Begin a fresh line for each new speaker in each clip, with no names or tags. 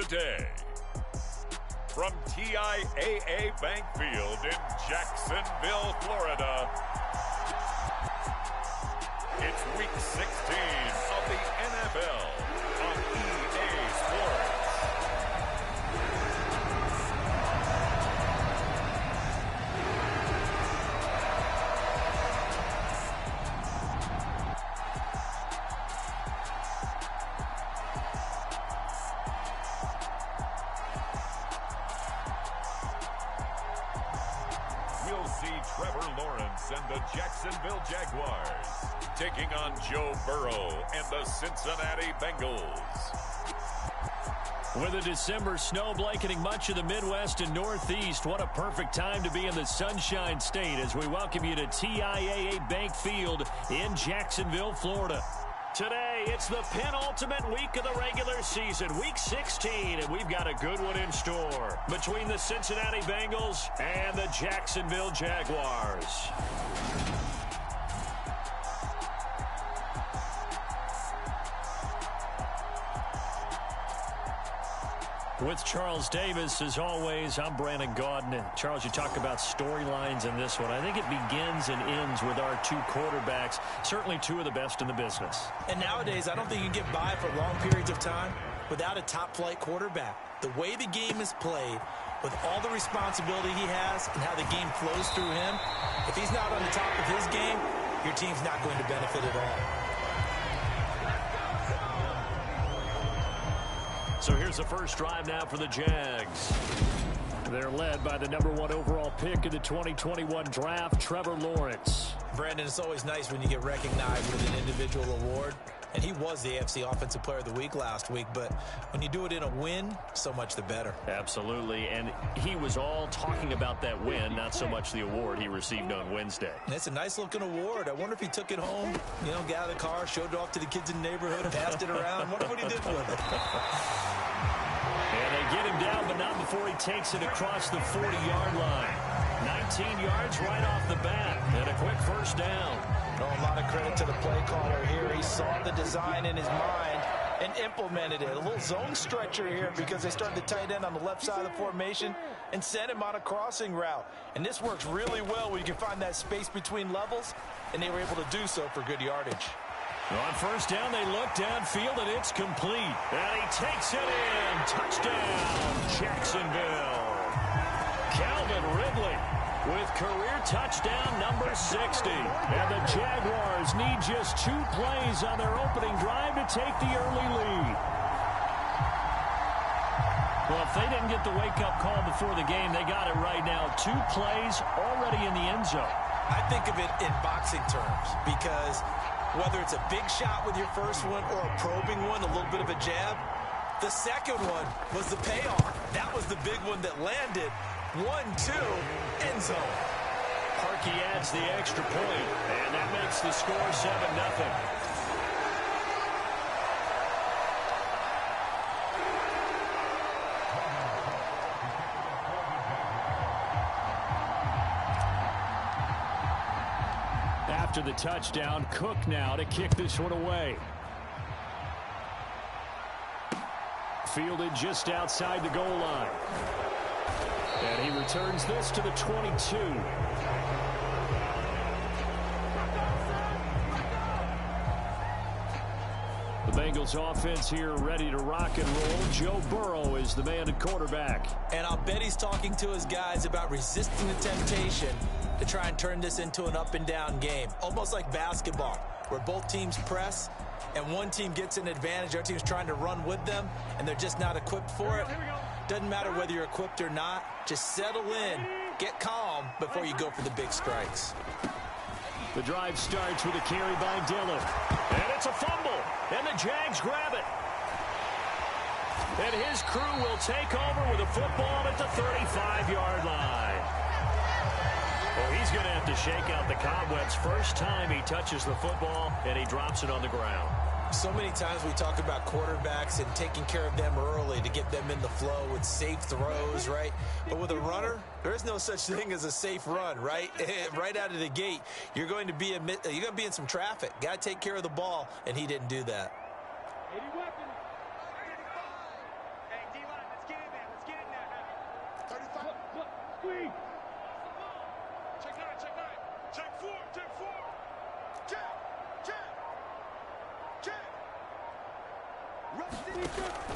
today. From TIAA Bank Field in Jacksonville, Florida, it's Week 16 of the NFL on EA Sports. We'll see Trevor Lawrence and the Jacksonville Jaguars taking on Joe Burrow and the Cincinnati Bengals.
With a December snow blanketing much of the Midwest and Northeast, what a perfect time to be in the Sunshine State as we welcome you to TIAA Bank Field in Jacksonville, Florida. Today, it's the penultimate week of the regular season, Week 16, and we've got a good one in store between the Cincinnati Bengals and the Jacksonville Jaguars. With Charles Davis, as always, I'm Brandon Gaudin. And Charles, you talk about storylines in this one. I think it begins and ends with our two quarterbacks, certainly two of the best in the business.
And nowadays, I don't think you can get by for long periods of time without a top-flight quarterback. The way the game is played, with all the responsibility he has and how the game flows through him, if he's not on the top of his game, your team's not going to benefit at all.
So here's the first drive now for the Jags. They're led by the #1 overall pick in the 2021 draft, Trevor Lawrence.
Brandon, it's always nice when you get recognized with an individual award. And he was the AFC Offensive Player of the Week last week. But when you do it in a win, so much the better.
Absolutely. And he was all talking about that win, not so much the award he received on Wednesday.
It's a nice-looking award. I wonder if he took it home, got out of the car, showed it off to the kids in the neighborhood, passed it around. Wonder what he did with it.
And they get him down, but not before he takes it across the 40-yard line. 19 yards right off the bat, and a quick first down.
A lot of credit to the play caller here. He saw the design in his mind and implemented it. A little zone stretcher here because they started the tight end on the left side of the formation and sent him on a crossing route. And this works really well when you can find that space between levels, and they were able to do so for good yardage.
On first down, they look downfield, and it's complete. And he takes it in. Touchdown, Jacksonville. Calvin Ridley with career touchdown number 60. And the Jaguars need just 2 plays on their opening drive to take the early lead. Well, if they didn't get the wake-up call before the game, they got it right now. 2 plays already in the end zone.
I think of it in boxing terms because whether it's a big shot with your first one or a probing one, a little bit of a jab, the second one was the payoff. That was the big one that landed. 1-2, end zone.
Parkey adds the extra point, and that makes the score 7-0. After the touchdown, Cook now to kick this one away. Fielded just outside the goal line. And he returns this to the 22. The Bengals offense here ready to rock and roll. Joe Burrow is the man at quarterback.
And I'll bet he's talking to his guys about resisting the temptation to try and turn this into an up-and-down game. Almost like basketball, where both teams press, and one team gets an advantage. The other team's trying to run with them, and they're just not equipped for it. Doesn't matter whether you're equipped or not. Just settle in, get calm before you go for the big strikes.
The drive starts with a carry by Dillon. And it's a fumble, and the Jags grab it. And his crew will take over with a football at the 35-yard line. Well, he's going to have to shake out the cobwebs. First time he touches the football, and he drops it on the ground.
So many times we talk about quarterbacks and taking care of them early to get them in the flow with safe throws, right? But with a runner, there is no such thing as a safe run, right? Right out of the gate, you're going to be in some traffic. Got to take care of the ball, and he didn't do that.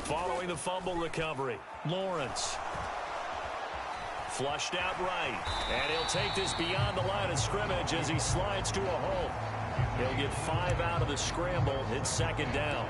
Following the fumble recovery, Lawrence. Flushed out right. And he'll take this beyond the line of scrimmage as he slides to a hole. He'll get 5 out of the scramble. It's second down.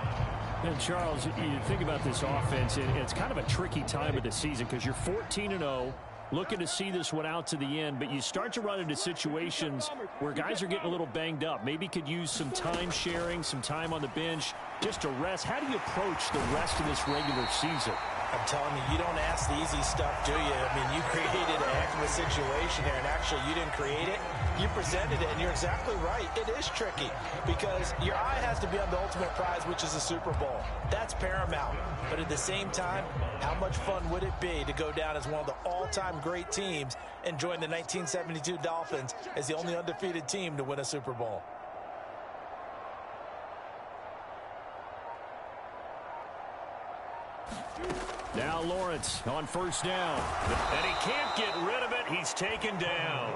And Charles, you think about this offense, it's kind of a tricky time of the season because you're 14-0. Looking to see this one out to the end, but you start to run into situations where guys are getting a little banged up. Maybe could use some time sharing, some time on the bench, just to rest. How do you approach the rest of this regular season?
I'm telling you, you don't ask the easy stuff, do you? I mean, you created a heck of a situation here, and actually you didn't create it. You presented it, and you're exactly right. It is tricky because your eye has to be on the ultimate prize, which is the Super Bowl. That's paramount. But at the same time, how much fun would it be to go down as one of the all-time great teams and join the 1972 Dolphins as the only undefeated team to win a Super Bowl?
Now Lawrence on first down. And he can't get rid of it. He's taken down.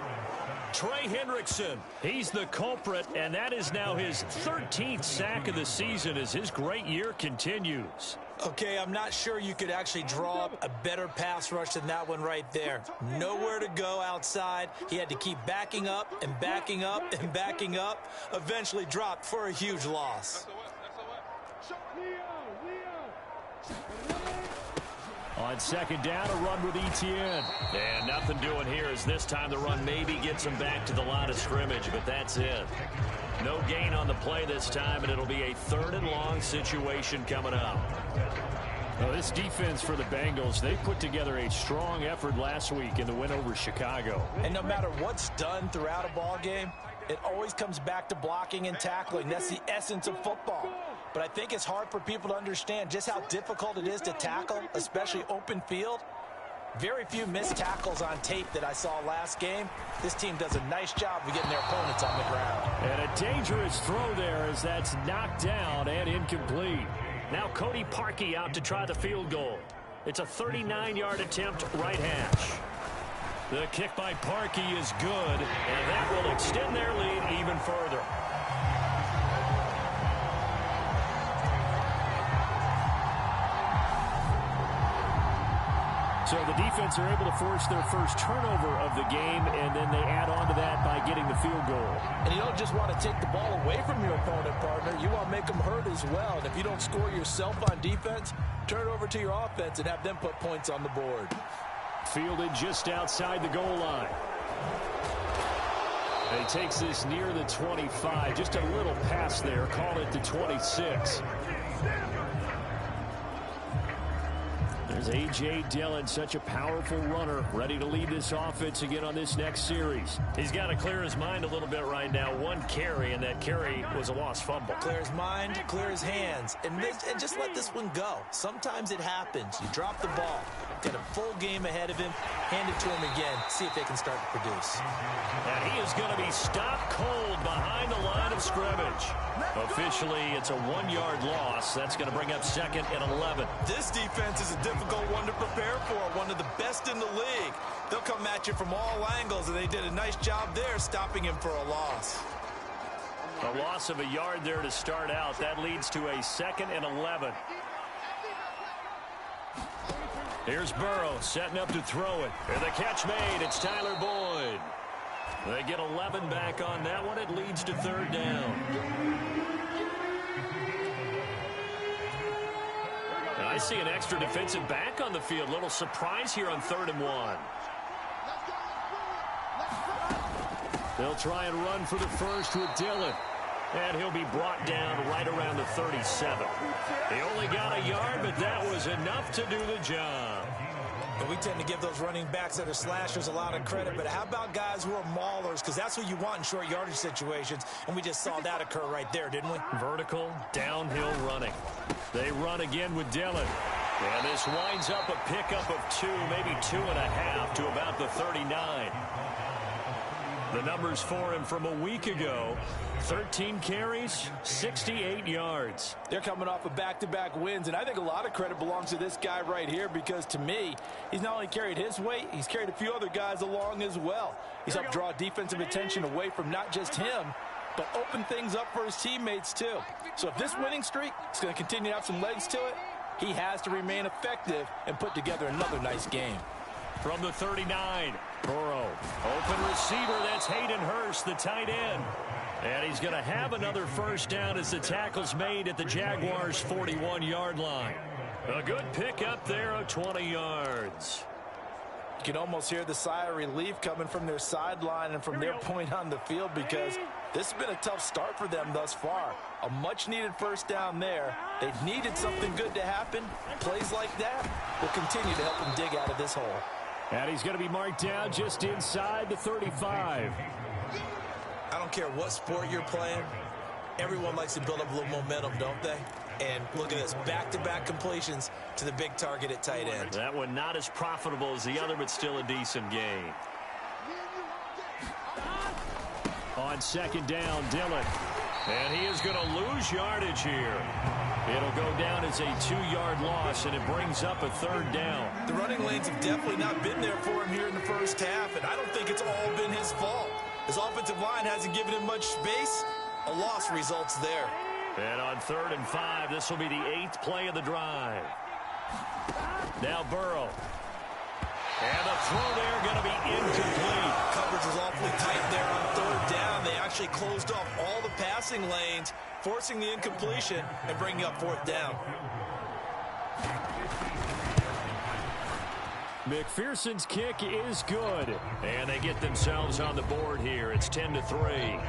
Trey Hendrickson, he's the culprit, and that is now his 13th sack of the season as his great year continues.
Okay, I'm not sure you could actually draw up a better pass rush than that one right there. Nowhere to go outside. He had to keep backing up and backing up and backing up. Eventually dropped for a huge loss.
On second down, a run with Etienne. And nothing doing here as this time the run maybe gets him back to the line of scrimmage, but that's it. No gain on the play this time, and it'll be a 3rd and long situation coming up.
Well, this defense for the Bengals, they put together a strong effort last week in the win over Chicago.
And no matter what's done throughout a ball game, it always comes back to blocking and tackling. That's the essence of football. But I think it's hard for people to understand just how difficult it is to tackle, especially open field. Very few missed tackles on tape that I saw last game. This team does a nice job of getting their opponents on the ground.
And a dangerous throw there as that's knocked down and incomplete.
Now Cody Parkey out to try the field goal. It's a 39-yard attempt right hash. The kick by Parkey is good, and that will extend their lead even further.
So the defense are able to force their first turnover of the game, and then they add on to that by getting the field goal.
And you don't just want to take the ball away from your opponent, partner. You want to make them hurt as well. And if you don't score yourself on defense, turn it over to your offense and have them put points on the board.
Fielded just outside the goal line. And he takes this near the 25. Just a little pass there. Call it the 26. There's A.J. Dillon, such a powerful runner, ready to lead this offense again on this next series.
He's got to clear his mind a little bit right now. One carry, and that carry was a lost fumble.
Clear his mind, clear his hands, and just let this one go. Sometimes it happens. You drop the ball. Got a full game ahead of him. Hand it to him again. See if they can start to produce.
And he is going to be stopped cold behind the line of scrimmage. Officially, it's a 1-yard loss. That's going to bring up 2nd and 11.
This defense is a difficult one to prepare for. One of the best in the league. They'll come at you from all angles, and they did a nice job there stopping him for a loss.
A loss of a yard there to start out. That leads to a 2nd and 11. Here's Burrow setting up to throw it. And the catch made. It's Tyler Boyd. They get 11 back on that one. It leads to 3rd down. And I see an extra defensive back on the field. Little surprise here on 3rd and 1. They'll try and run for the first with Dillon. And he'll be brought down right around the 37. He only got a yard, but that was enough to do the job.
And we tend to give those running backs that are slashers a lot of credit, but how about guys who are maulers? Because that's what you want in short yardage situations, and we just saw that occur right there, didn't we?
Vertical, downhill running. They run again with Dillon. And this winds up a pickup of 2, maybe 2.5 to about the 39. The numbers for him from a week ago: 13 carries, 68 yards.
They're coming off of back-to-back wins, and I think a lot of credit belongs to this guy right here because, to me, he's not only carried his weight, he's carried a few other guys along as well. He's helped draw defensive attention away from not just him, but open things up for his teammates, too. So if this winning streak is going to continue to have some legs to it, he has to remain effective and put together another nice game.
From the 39, Burrow. Open receiver, that's Hayden Hurst, the tight end. And he's going to have another first down as the tackle's made at the Jaguars' 41-yard line. A good pickup there of 20 yards.
You can almost hear the sigh of relief coming from their sideline and from their point on the field because this has been a tough start for them thus far. A much-needed first down there. They've needed something good to happen. Plays like that will continue to help them dig out of this hole.
And he's going to be marked down just inside the 35.
I don't care what sport you're playing. Everyone likes to build up a little momentum, don't they? And look at this, back-to-back completions to the big target at tight end.
That one not as profitable as the other, but still a decent gain.
On second down, Dillon.
And he is going to lose yardage here. It'll go down as a 2-yard loss, and it brings up a third down.
The running lanes have definitely not been there for him here in the first half, and I don't think it's all been his fault. His offensive line hasn't given him much space. A loss results there.
And on 3rd and 5, this will be the 8th play of the drive. Now Burrow. And the throw there going to be incomplete.
Coverage was awfully tight there on 3rd down. They actually closed off all the passing lanes, forcing the incompletion and bringing up 4th down.
McPherson's kick is good.
And they get themselves on the board here. It's 10-3.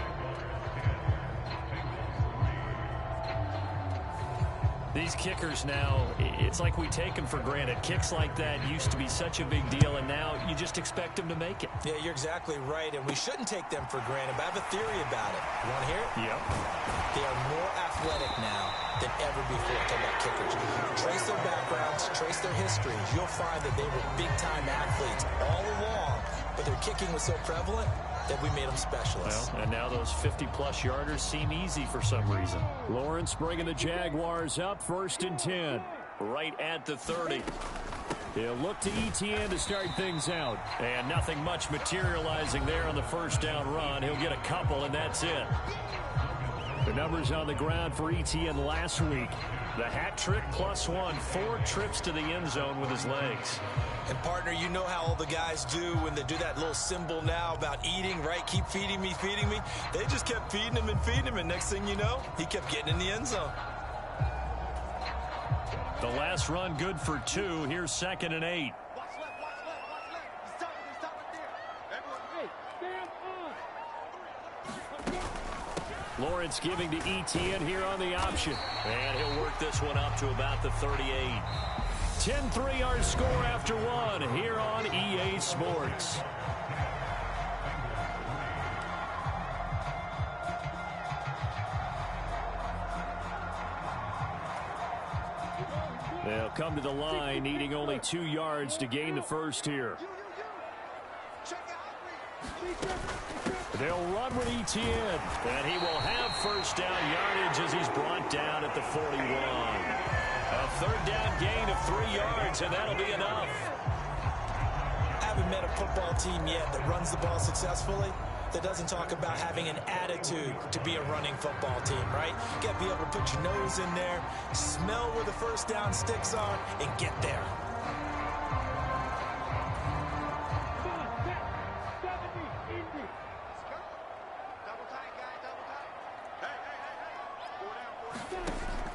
These kickers now, it's like we take them for granted. Kicks like that used to be such a big deal, and now you just expect them to make it.
Yeah, you're exactly right, and we shouldn't take them for granted, but I have a theory about it. You want to hear it?
Yep.
They are more athletic now than ever before. Talk about kickers. Trace their backgrounds, trace their histories. You'll find that they were big-time athletes all along, but their kicking was so prevalent that we made them specialists.
Well, and now those 50-plus yarders seem easy for some reason.
Lawrence bringing the Jaguars up, 1st and 10.
Right at the 30.
He'll look to ETN to start things out.
And nothing much materializing there on the first down run. He'll get a couple, and that's it.
The numbers on the ground for ETN last week.
The hat trick +1, 4 trips to the end zone with his legs.
And, partner, you know how all the guys do when they do that little symbol now about eating, right? Keep feeding me, feeding me. They just kept feeding him, and next thing you know, he kept getting in the end zone.
The last run good for 2. Here's 2nd and 8.
Lawrence giving to ETN here on the option.
And he'll work this one up to about the 38.
10-3 our score after 1 here on EA Sports. They'll come to the line, needing only 2 yards to gain the first here. They'll run with ETN.
And he will have first down yardage as he's brought down at the 41. A 3rd down gain of 3 yards, and that'll be enough.
I haven't met a football team yet that runs the ball successfully that doesn't talk about having an attitude to be a running football team, right? You got to be able to put your nose in there, smell where the first down sticks are, and get there.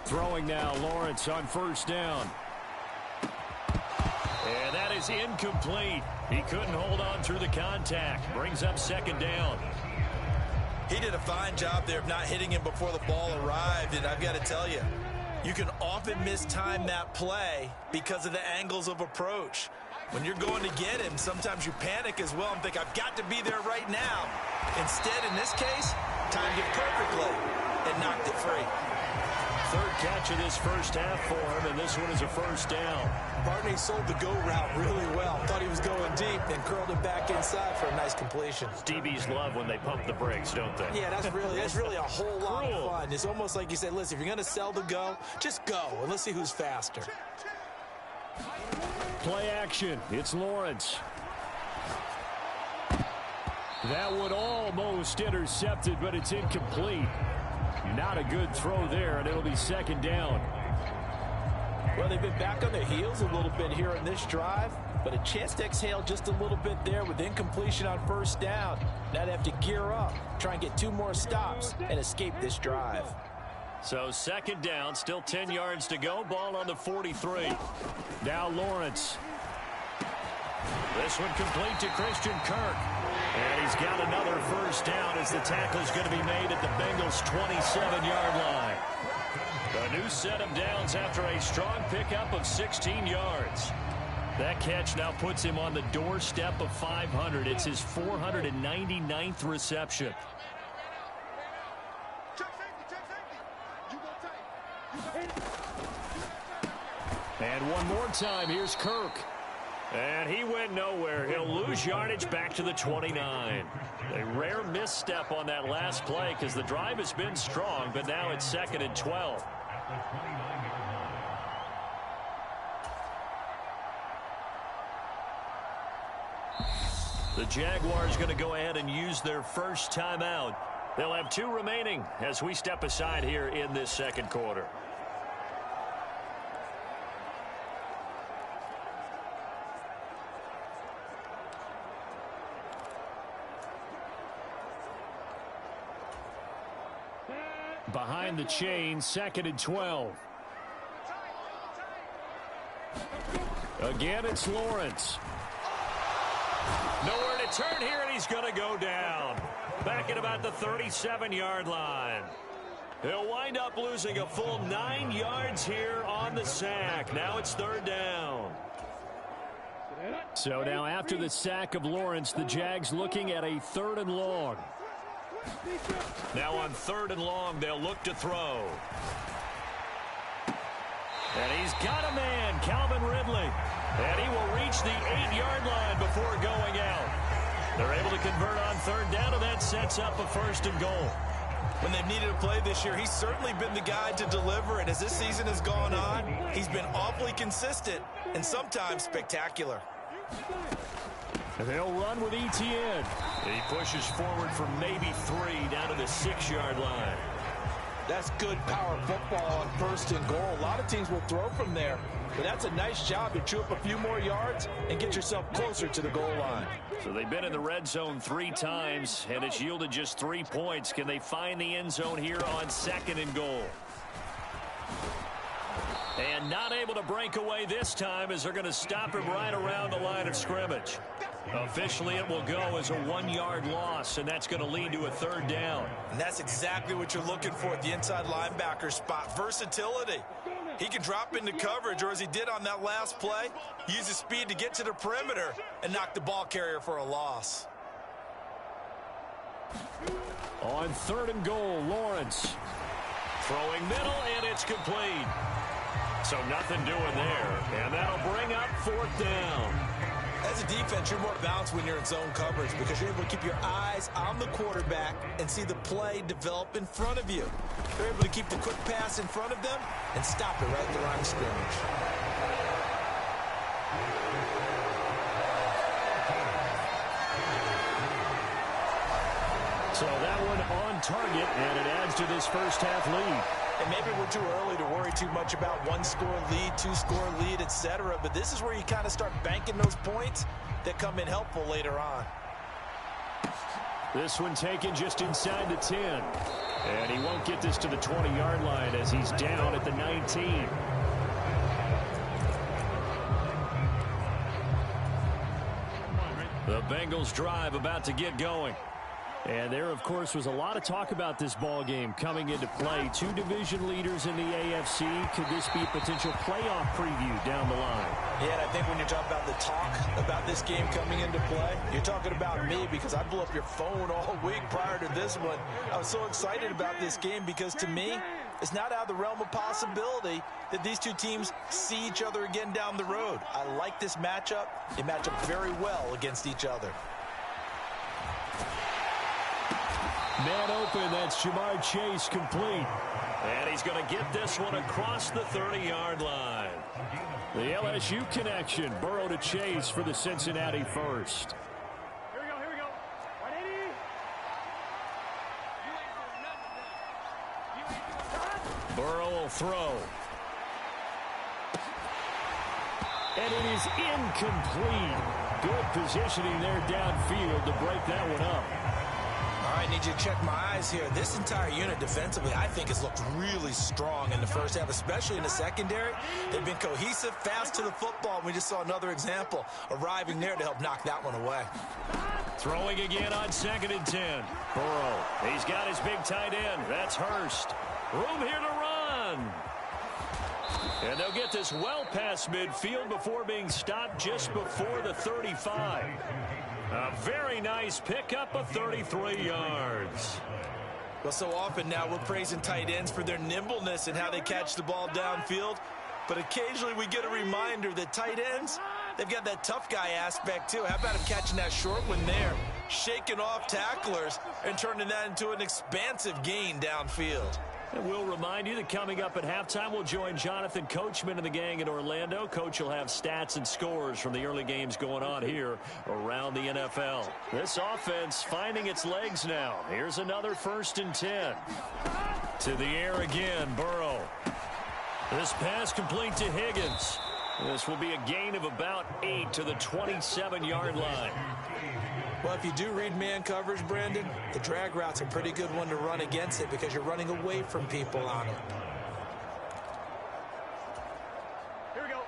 Throwing now, Lawrence on first down.
And that is incomplete. He couldn't hold on through the contact. Brings up 2nd down.
He did a fine job there of not hitting him before the ball arrived, and I've got to tell you, you can often mistime that play because of the angles of approach. When you're going to get him, sometimes you panic as well and think, I've got to be there right now. Instead, in this case, timed it perfectly and knocked it free.
3rd catch of this first half for him, and this one is a first down.
Barney sold the go route really well. Thought he was going deep, then curled it back inside for a nice completion.
DBs love when they pump the brakes, don't they?
Yeah, that's really a whole lot of fun. It's almost like you said, listen, if you're going to sell the go, just go, and let's see who's faster.
Play action. It's Lawrence. That would almost intercepted, but it's incomplete. Not a good throw there, and it'll be second down.
Well, they've been back on their heels a little bit here in this drive, but a chance to exhale just a little bit there with incompletion on first down. Now they have to gear up, try and get 2 more stops, and escape this drive.
So second down, still 10 yards to go. Ball on the 43.
Now Lawrence.
This one complete to Christian Kirk. And he's got another first down as the tackle's going to be made at the Bengals' 27-yard line. A new set of downs after a strong pickup of 16 yards. That catch now puts him on the doorstep of 500. It's his 499th reception.
And one more time, here's Kirk.
And he went nowhere. He'll lose yardage back to the 29. A rare misstep on that last play because the drive has been strong, but now it's 2nd and 12. The Jaguars going to go ahead and use their first timeout. They'll have 2 remaining as we step aside here in this second quarter.
Behind the chain, 2nd and 12. Again, it's Lawrence.
Nowhere to turn here, and he's going to go down. Back at about the 37-yard line. He'll wind up losing a full 9 yards here on the sack. Now it's 3rd down.
So now after the sack of Lawrence, the Jags looking at a 3rd and long.
Now on 3rd and long, they'll look to throw. And he's got a man, Calvin Ridley. And he will reach the 8-yard line before going out. They're able to convert on 3rd down, and that sets up a 1st and goal.
When they've needed a play this year, he's certainly been the guy to deliver. And as this season has gone on, he's been awfully consistent and sometimes spectacular.
They'll run with Etienne.
He pushes forward for maybe 3 down to the 6-yard line.
That's good power football on 1st and goal. A lot of teams will throw from there, but that's a nice job to chew up a few more yards and get yourself closer to the goal line.
So they've been in the red zone 3 times, and it's yielded just 3 points. Can they find the end zone here on 2nd and goal? And not able to break away this time as they're going to stop him right around the line of scrimmage. Officially, it will go as a 1-yard loss, and that's going to lead to a 3rd down.
And that's exactly what you're looking for at the inside linebacker spot, versatility. He can drop into coverage, or as he did on that last play, use his speed to get to the perimeter and knock the ball carrier for a loss.
On 3rd and goal, Lawrence.
Throwing middle, and it's complete. So nothing doing there, and that'll bring up 4th down.
As a defense, you're more balanced when you're in zone coverage because you're able to keep your eyes on the quarterback and see the play develop in front of you. They're able to keep the quick pass in front of them and stop it right at the line of scrimmage.
So that one on target, and it adds to this first half lead.
And maybe we're too early to worry too much about 1-score lead, 2-score lead, etc. But this is where you kind of start banking those points that come in helpful later on.
This one taken just inside the 10. And he won't get this to the 20-yard line as he's down at the 19.
The Bengals drive about to get going.
And there, of course, was a lot of talk about this ball game coming into play. 2 division leaders in the AFC. Could this be a potential playoff preview down the line?
Yeah, and I think when you're talking about the talk about this game coming into play, you're talking about me because I blew up your phone all week prior to this one. I was so excited about this game because, to me, it's not out of the realm of possibility that these two teams see each other again down the road. I like this matchup. They match up very well against each other.
Man open, that's Jamar Chase complete. And he's going to get this one across the 30-yard line. The LSU connection, Burrow to Chase for the Cincinnati first.
Here we go. 180.
Burrow will throw. And it is incomplete. Good positioning there downfield to break that one up.
All right, need you to check my eyes here. This entire unit defensively, I think, has looked really strong in the first half, especially in the secondary. They've been cohesive, fast to the football. We just saw another example arriving there to help knock that one away.
Throwing again on 2nd and 10. Burrow, he's got his big tight end. That's Hurst. Room here to run. And they'll get this well past midfield before being stopped just before the 35. A very nice pickup of 33 yards.
Well, so often now we're praising tight ends for their nimbleness and how they catch the ball downfield. But occasionally we get a reminder that tight ends, they've got that tough guy aspect too. How about him catching that short one there, shaking off tacklers, and turning that into an expansive gain downfield?
And we'll remind you that coming up at halftime, we'll join Jonathan Coachman and the gang in Orlando. Coach will have stats and scores from the early games going on here around the NFL. This offense finding its legs now. Here's another 1st and 10. To the air again, Burrow. This pass complete to Higgins. This will be a gain of about 8 to the 27-yard line.
Well, if you do read man coverage, Brandon, the drag route's a pretty good one to run against it because you're running away from people on it.
Here we go. 180.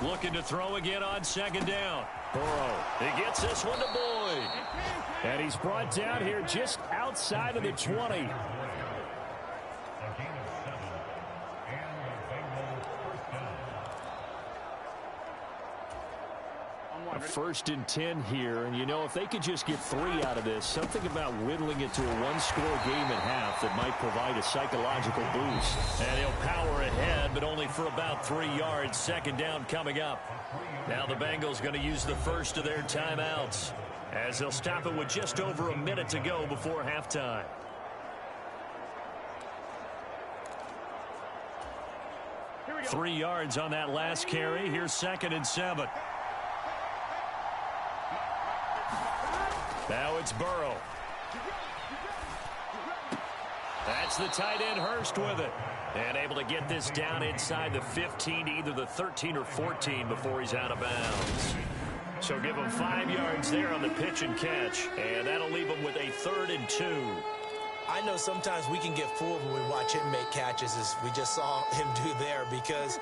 11.
Looking to throw again on 2nd down. Burrow, he gets this one to Boyd. And he's brought down here just outside of the 20. A 1st and 10 here, and you know, if they could just get 3 out of this, something about whittling it to a 1-score game at half that might provide a psychological boost. And he'll power ahead, but only for about 3 yards. 2nd down coming up. Now the Bengals going to use the first of their timeouts as they'll stop it with just over a minute to go before halftime.
Here we go.
3 yards on that last carry. Here's 2nd and 7. Now it's Burrow. That's the tight end Hurst with it. And able to get this down inside the 15 to either the 13 or 14 before he's out of bounds. So give him 5 yards there on the pitch and catch. And that'll leave him with a 3rd and 2.
I know sometimes we can get fooled when we watch him make catches, as we just saw him do there, because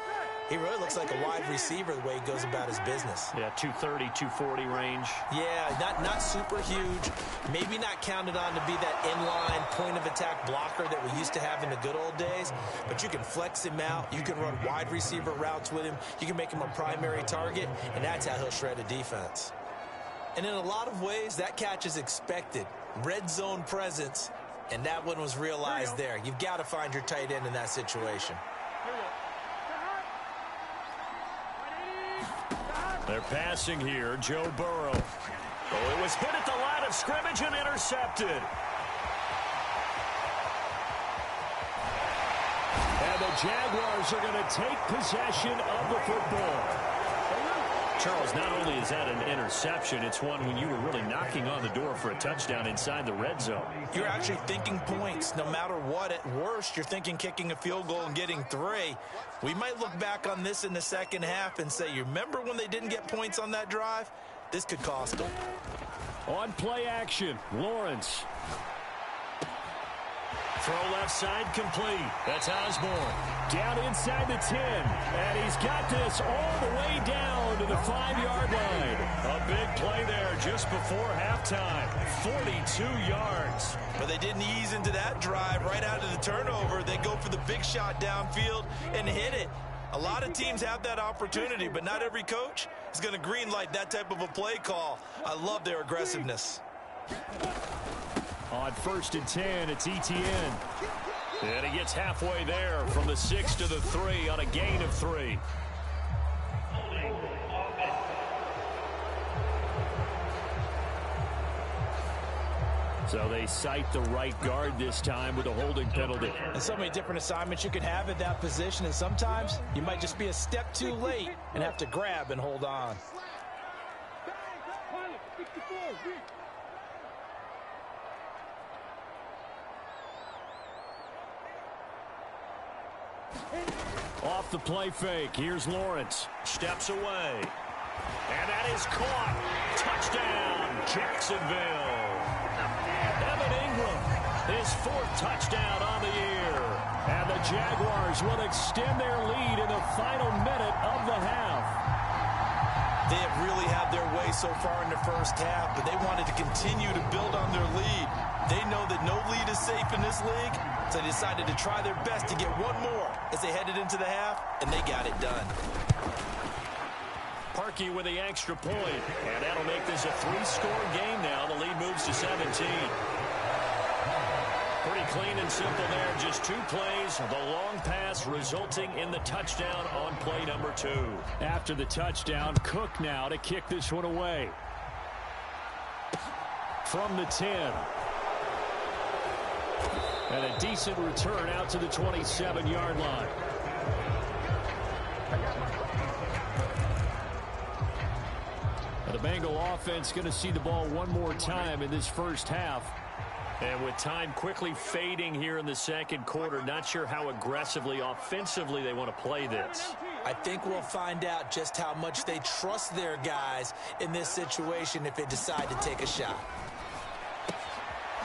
he really looks like a wide receiver the way he goes about his business.
Yeah, 230, 240 range.
Yeah, not super huge. Maybe not counted on to be that inline point-of-attack blocker that we used to have in the good old days. But you can flex him out. You can run wide receiver routes with him. You can make him a primary target, and that's how he'll shred a defense. And in a lot of ways, that catch is expected. Red zone presence, and that one was realized there. You've got to find your tight end in that situation.
They're passing here, Joe Burrow. Oh, it was hit at the line of scrimmage and intercepted. And the Jaguars are going to take possession of the football. Charles, not only is that an interception, it's one when you were really knocking on the door for a touchdown inside the red zone.
You're actually thinking points. No matter what, at worst, you're thinking kicking a field goal and getting 3. We might look back on this in the second half and say, you remember when they didn't get points on that drive? This could cost them.
On play action, Lawrence. Throw left side complete. That's Osborne. Down inside the 10. And he's got this all the way down to the 5-yard line. A big play there. just before halftime. 42 yards.
But they didn't ease into that drive right out of the turnover. They go for the big shot downfield and hit it. A lot of teams have that opportunity, but not every coach is going to greenlight that type of a play call. I love their aggressiveness.
On 1st and 10, it's Etienne. And he gets halfway there from the 6 to the 3 on a gain of 3. So they cite the right guard this time with a holding penalty.
And so many different assignments you could have at that position, and sometimes you might just be a step too late and have to grab and hold on.
Off the play fake, here's Lawrence. Steps away. And that is caught. Touchdown, Jacksonville. Evan Ingram, his 4th touchdown on the year. And the Jaguars will extend their lead in the final minute of the half.
They have really had their way so far in the first half, but they wanted to continue to build on their lead. They know that no lead is safe in this league, so they decided to try their best to get one more as they headed into the half, and they got it done.
Parkey with the extra point, and that'll make this a 3-score game now. The lead moves to 17. Pretty clean and simple there. Just 2 plays. The long pass resulting in the touchdown on play number 2.
After the touchdown, Cook now to kick this one away. From the 10. And a decent return out to the 27-yard line. The Bengal offense going to see the ball one more time in this first half.
And with time quickly fading here in the second quarter, not sure how aggressively, offensively they want to play this.
I think we'll find out just how much they trust their guys in this situation if they decide to take a shot.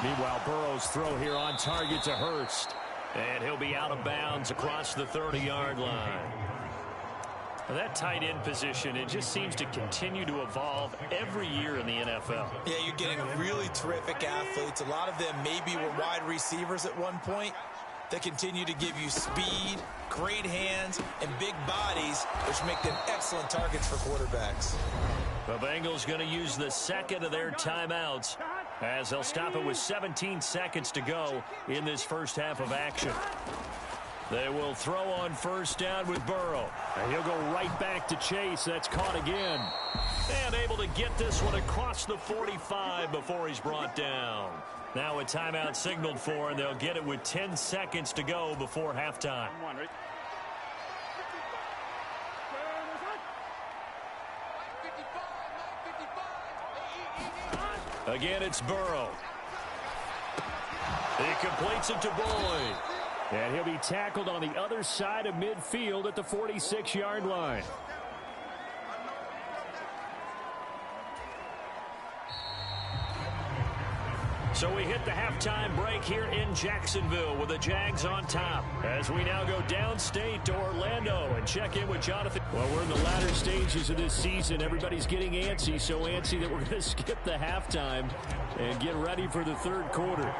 Meanwhile, Burrow's throw here on target to Hurst. And he'll be out of bounds across the 30-yard line. That tight end position, it just seems to continue to evolve every year in the NFL.
Yeah, you're getting really terrific athletes. A lot of them maybe were wide receivers at one point. They continue to give you speed, great hands, and big bodies, which make them excellent targets for quarterbacks.
The Bengals going to use the second of their timeouts as they'll stop it with 17 seconds to go in this first half of action. They will throw on 1st down with Burrow.
And he'll go right back to Chase. That's caught again.
And able to get this one across the 45 before he's brought down. Now a timeout signaled for, and they'll get it with 10 seconds to go before halftime. Again, it's Burrow. He completes it to Boyd.
And he'll be tackled on the other side of midfield at the 46-yard line.
So we hit the halftime break here in Jacksonville with the Jags on top. As we now go downstate to Orlando and check in with Jonathan.
Well, we're in the latter stages of this season. Everybody's getting antsy, so antsy that we're going to skip the halftime and get ready for the third quarter.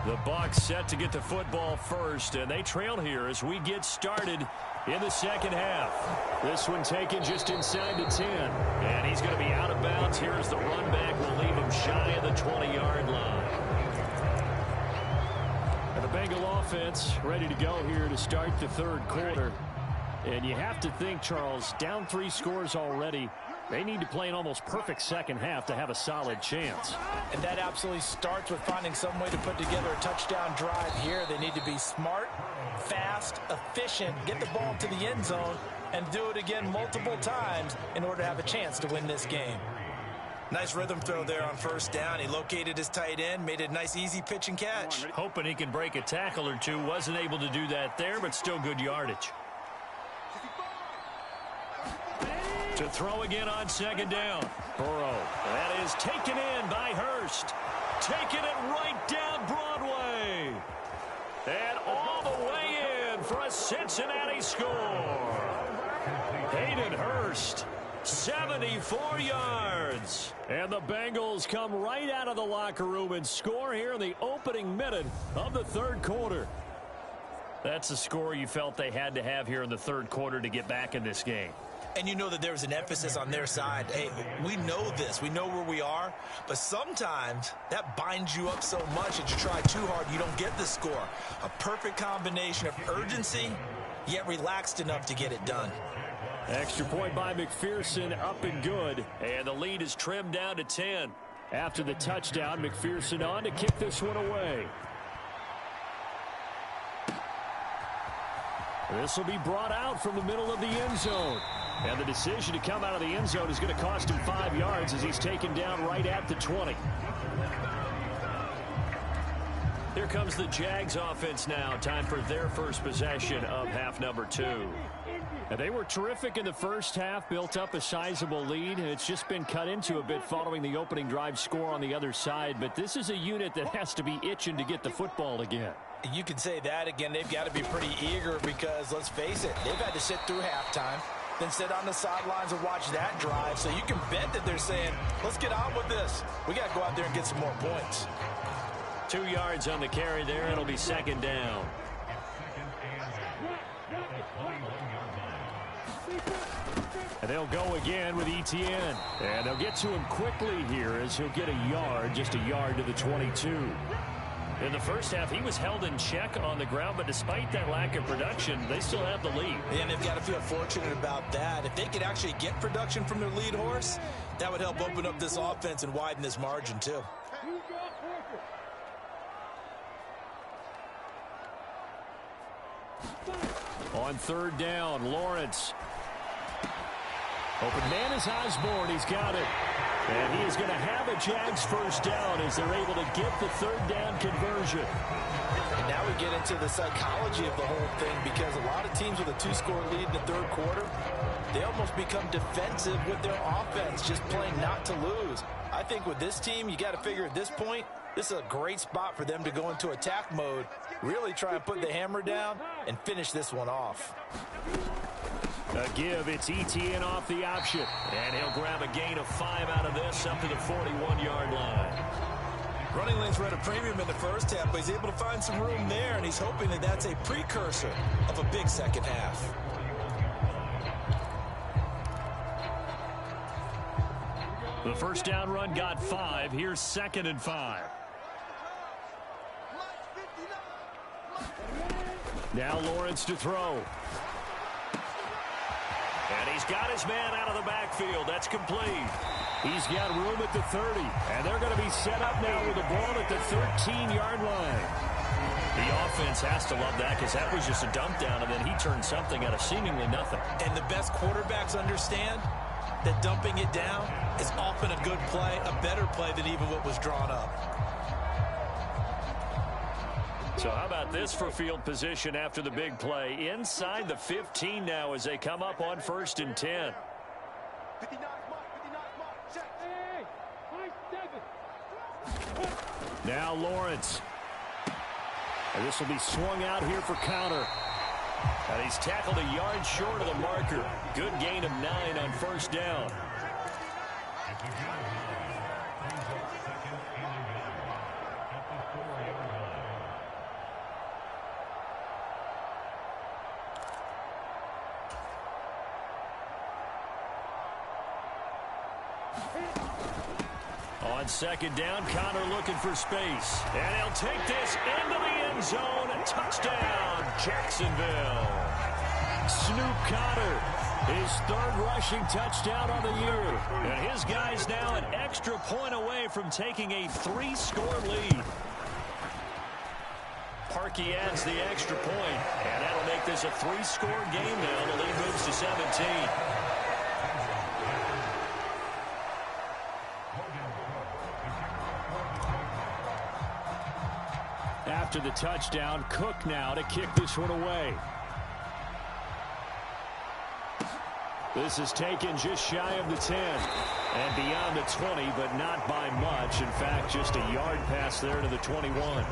The Bucs set to get the football first, and they trail here as we get started in the second half.
This one taken just inside the 10.
And he's going to be out of bounds here as the run back will leave him shy of the 20-yard line.
And the Bengal offense ready to go here to start the third quarter. And you have to think, Charles, down 3 scores already. They need to play an almost perfect second half to have a solid chance.
And that absolutely starts with finding some way to put together a touchdown drive here. They need to be smart, fast, efficient, get the ball to the end zone, and do it again multiple times in order to have a chance to win this game. Nice rhythm throw there on 1st down. He located his tight end, made a nice easy pitch and catch.
Hoping he can break a tackle or two. Wasn't able to do that there, but still good yardage. To throw again on 2nd down. Burrow. That is taken in by Hurst. Taking it right down Broadway. And all the way in for a Cincinnati score. Hayden Hurst 74 yards. And the Bengals come right out of the locker room and score here in the opening minute of the third quarter. That's the score you felt they had to have here in the third quarter to get back in this game.
And you know that there was an emphasis on their side. Hey, we know this. We know where we are. But sometimes that binds you up so much that you try too hard, you don't get the score. A perfect combination of urgency, yet relaxed enough to get it done.
Extra point by McPherson, up and good. And the lead is trimmed down to 10.
After the touchdown, McPherson on to kick this one away. This will be brought out from the middle of the end zone. And the decision to come out of the end zone is going to cost him 5 yards as he's taken down right at the 20.
Here comes the Jags offense now. Time for their first possession of half number 2.
And they were terrific in the first half, built up a sizable lead. It's just been cut into a bit following the opening drive score on the other side. But this is a unit that has to be itching to get the football again.
You can say that again. They've got to be pretty eager because, let's face it, they've had to sit through halftime, then sit on the sidelines and watch that drive. So you can bet that they're saying, let's get on with this. We got to go out there and get some more points.
2 yards on the carry there. It'll be second down.
And they'll go again with Etienne. And they'll get to him quickly here as he'll get a yard, just a yard to the 22.
In the first half, he was held in check on the ground, but despite that lack of production, they still have the lead.
And they've got to feel fortunate about that. If they could actually get production from their lead horse, that would help open up this offense and widen this margin too.
On third down, Lawrence. Open man is Osborne. He's got it. And he is going to have a Jags first down as they're able to get the third down conversion.
And now we get into the psychology of the whole thing because a lot of teams with a 2-score lead in the third quarter, they almost become defensive with their offense, just playing not to lose. I think with this team, you got to figure at this point, this is a great spot for them to go into attack mode, really try and put the hammer down and finish this one off.
A give, it's Etienne off the option. And he'll grab a gain of 5 out of this up to the 41-yard line.
Running lanes were at a premium in the first half, but he's able to find some room there, and he's hoping that that's a precursor of a big second half.
The first down run got 5. Here's 2nd and 5.
Now Lawrence to throw.
And he's got his man out of the backfield. That's complete.
He's got room at the 30. And they're going to be set up now with the ball at the 13-yard line.
The offense has to love that because that was just a dump down, and then he turned something out of seemingly nothing.
And the best quarterbacks understand that dumping it down is often a good play, a better play than even what was drawn up.
So how about this for field position after the big play? Inside the 15 now as they come up on 1st and 10.
Now Lawrence. And this will be swung out here for counter.
And he's tackled a yard short of the marker. Good gain of 9 on 1st down. On 2nd down, Connor looking for space. And he'll take this into the end zone. Touchdown, Jacksonville.
Snoop Connor, his 3rd rushing touchdown on the year.
And his guys now an extra point away from taking a 3-score lead. Parkey adds the extra point, and that'll make this a 3-score game now. The lead moves to 17.
After the touchdown, Cook now to kick this one away. This is taken just shy of the 10 and beyond the 20, but not by much. In fact, just a yard pass there to the 21.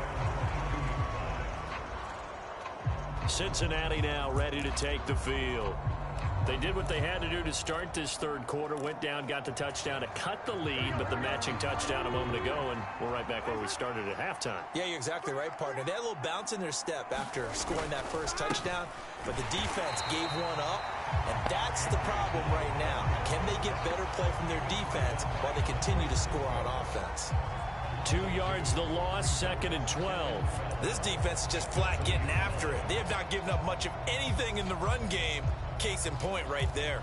Cincinnati now ready to take the field. They did what they had to do to start this third quarter, went down, got the touchdown to cut the lead, but the matching touchdown a moment ago, and we're right back where we started at halftime.
Yeah, you're exactly right, partner. They had a little bounce in their step after scoring that first touchdown, but the defense gave one up, and that's the problem right now. Can they get better play from their defense while they continue to score on offense?
2 yards the loss, 2nd and 12.
This defense is just flat getting after it. They have not given up much of anything in the run game. Case in point right there.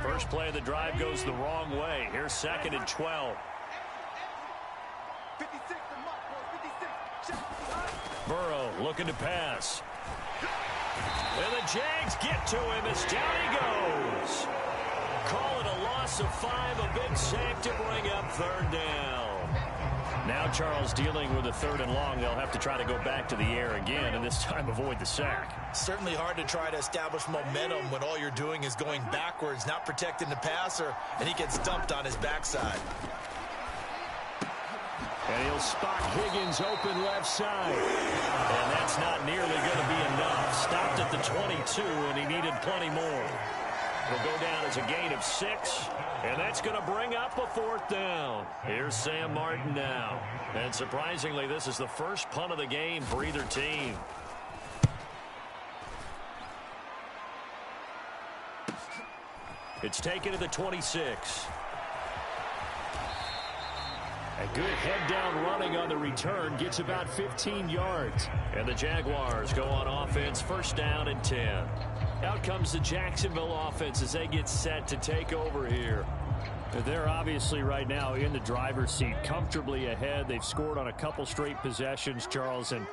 First play of the drive goes the wrong way. Here's 2nd and 12. Burrow looking to pass. And the Jags get to him as down he goes. Call it a loss of 5, a big sack to bring up 3rd down. Now Charles dealing with a 3rd and long. They'll have to try to go back to the air again, and this time avoid the sack.
Certainly hard to try to establish momentum when all you're doing is going backwards, not protecting the passer, and he gets dumped on his backside.
And he'll spot Higgins open left side. And that's not nearly going to be enough. Stopped at the 22, and he needed plenty more. It'll go down as a gain of 6, and that's going to bring up a 4th down. Here's Sam Martin now. And surprisingly, this is the first punt of the game for either team. It's taken to the 26. A good head-down running on the return gets about 15 yards. And the Jaguars go on offense, 1st down and 10. Out comes the Jacksonville offense as they get set to take over here.
They're obviously right now in the driver's seat, comfortably ahead. They've scored on a couple straight possessions, Charles, and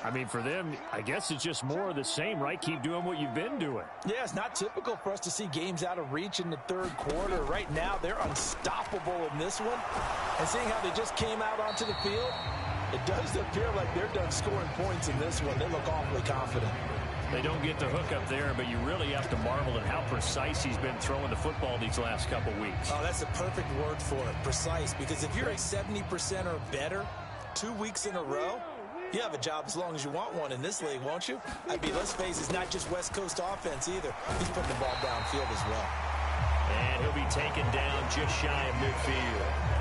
I mean, for them, I guess it's just more of the same, right? Keep doing what you've been doing.
Yeah, it's not typical for us to see games out of reach in the 3rd quarter. Right now, they're unstoppable in this one. And seeing how they just came out onto the field, it does appear like they're done scoring points in this one. They look awfully confident.
They don't get the hook up there, but you really have to marvel at how precise he's been throwing the football these last couple weeks.
Oh, that's the perfect word for it, precise. Because if you're at 70% or better 2 weeks in a row, you have a job as long as you want one in this league, won't you? I mean, let's face it, it's not just West Coast offense either. He's putting the ball downfield as well.
And he'll be taken down just shy of midfield.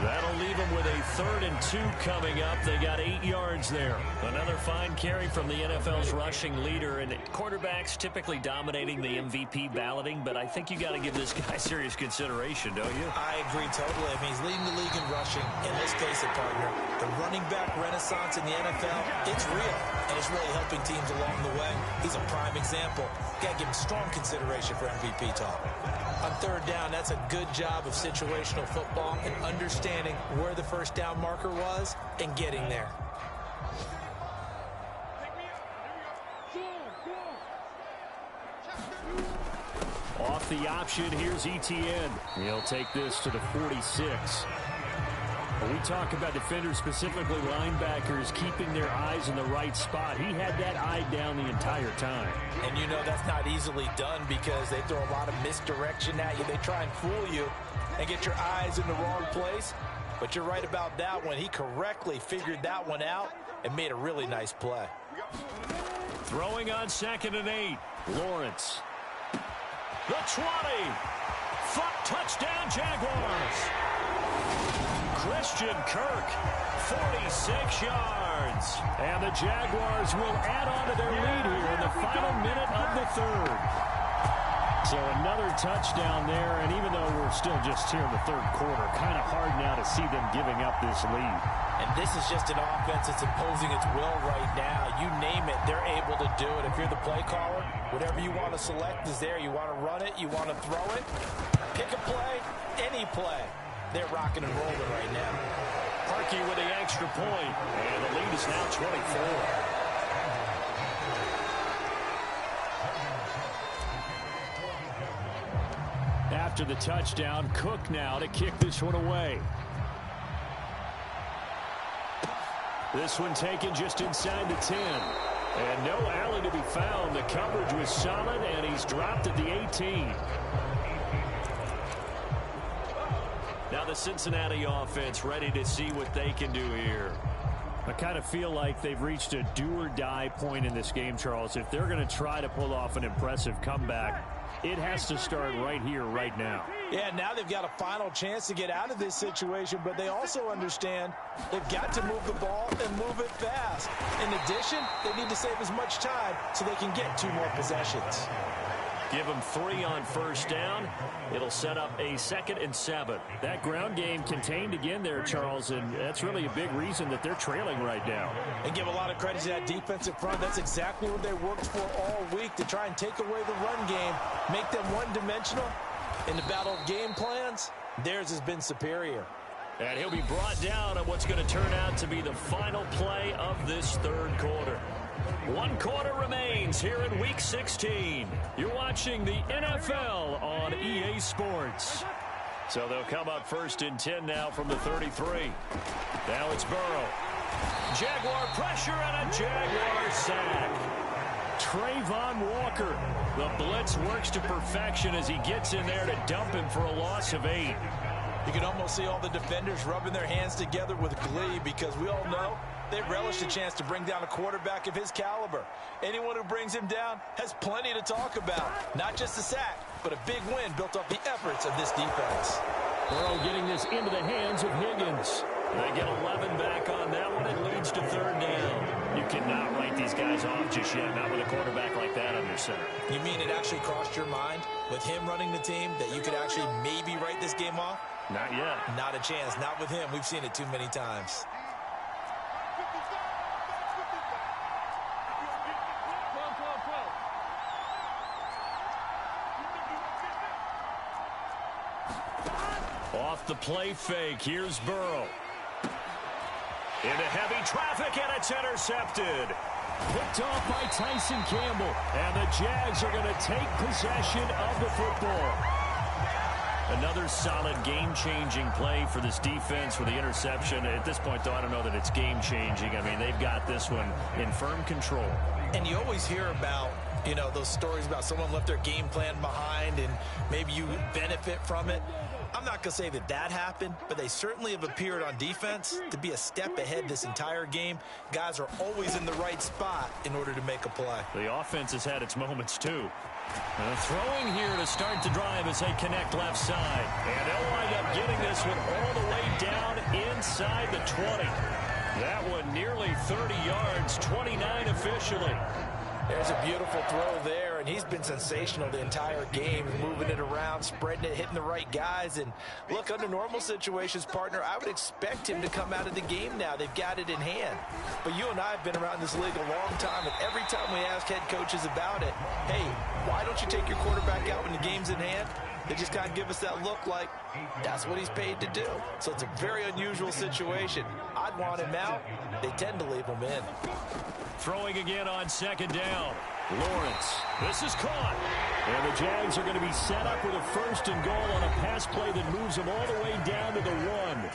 That'll leave them with a 3rd and 2 coming up. They got 8 yards there. Another fine carry from the NFL's rushing leader. And quarterbacks typically dominating the MVP balloting, but I think you got to give this guy serious consideration, don't you?
I agree totally. I mean, he's leading the league in rushing. And let's face it, partner, the running back renaissance in the NFL, it's real. And it's really helping teams along the way. He's a prime example. Got to give him strong consideration for MVP talk. On 3rd down, that's a good job of situational football and understanding where the 1st down marker was and getting there.
Off the option, here's Etienne. He'll take this to the 46. When we talk about defenders, specifically linebackers, keeping their eyes in the right spot, he had that eye down the entire time.
And you know that's not easily done because they throw a lot of misdirection at you. They try and fool you and get your eyes in the wrong place. But you're right about that one. He correctly figured that one out and made a really nice play.
Throwing on 2nd and 8. Lawrence. The 20. Touchdown, Jaguars. Christian Kirk, 46 yards.
And the Jaguars will add on to their lead here in the final minute of the 3rd. So another touchdown there, and even though we're still just here in the 3rd quarter, kind of hard now to see them giving up this lead.
And this is just an offense that's imposing its will right now. You name it, they're able to do it. If you're the play caller, whatever you want to select is there. You want to run it, you want to throw it, pick a play, any play. They're rocking and rolling right now.
Harkey with the extra point, and the lead is now 24.
After the touchdown, Cook now to kick this one away. This one taken just inside the 10. And no alley to be found. The coverage was solid, and he's dropped at the 18.
Now the Cincinnati offense ready to see what they can do here.
I kind of feel like they've reached a do-or-die point in this game, Charles. If they're going to try to pull off an impressive comeback, it has to start right here, right now.
Yeah, now they've got a final chance to get out of this situation, but they also understand they've got to move the ball and move it fast. In addition, they need to save as much time so they can get 2 more possessions.
Give them 3 on first down. It'll set up a 2nd and 7.
That ground game contained again there, Charles, and that's really a big reason that they're trailing right now.
And give a lot of credit to that defensive front. That's exactly what they worked for all week, to try and take away the run game, make them one-dimensional. In the battle of game plans, theirs has been superior.
And he'll be brought down on what's going to turn out to be the final play of this 3rd quarter. 1 quarter remains here in Week 16. You're watching the NFL on EA Sports. So they'll come up 1st and 10 now from the 33. Now it's Burrow. Jaguar pressure and a Jaguar sack.
Trayvon Walker.
The blitz works to perfection as he gets in there to dump him for a loss of 8.
You can almost see all the defenders rubbing their hands together with glee, because we all know they relish a chance to bring down a quarterback of his caliber. Anyone who brings him down has plenty to talk about. Not just a sack, but a big win built off the efforts of this defense.
Burrow getting this into the hands of Higgins.
They get 11 back on that one. It leads to 3rd down.
You cannot write these guys off just yet, not with a quarterback like that under center.
You mean it actually crossed your mind, with him running the team, that you could actually maybe write this game off?
Not yet.
Not a chance. Not with him. We've seen it too many times.
Off the play fake, here's Burrow. Into heavy traffic, and it's intercepted.
Picked off by Tyson Campbell. And the Jags are going to take possession of the football.
Another solid game-changing play for this defense for the interception. At this point, though, I don't know that it's game-changing. I mean, they've got this one in firm control.
And you always hear about, you know, those stories about someone left their game plan behind and maybe you benefit from it. I'm not going to say that that happened, but they certainly have appeared on defense to be a step ahead this entire game. Guys are always in the right spot in order to make a play.
The offense has had its moments, too. Throwing here to start the drive as they connect left side. And they'll wind up getting this one all the way down inside the 20. That one nearly 30 yards, 29 officially.
There's a beautiful throw there, and he's been sensational the entire game, moving it around, spreading it, hitting the right guys. And look, under normal situations, partner, I would expect him to come out of the game now. They've got it in hand. But you and I have been around this league a long time, and every time we ask head coaches about it, hey, why don't you take your quarterback out when the game's in hand? They just kind of give us that look like that's what he's paid to do. So it's a very unusual situation. I'd want him out. They tend to leave him in.
Throwing again on 2nd down. Lawrence. This is caught.
And the Jags are going to be set up with a 1st and goal on a pass play that moves them all the way down to the 1.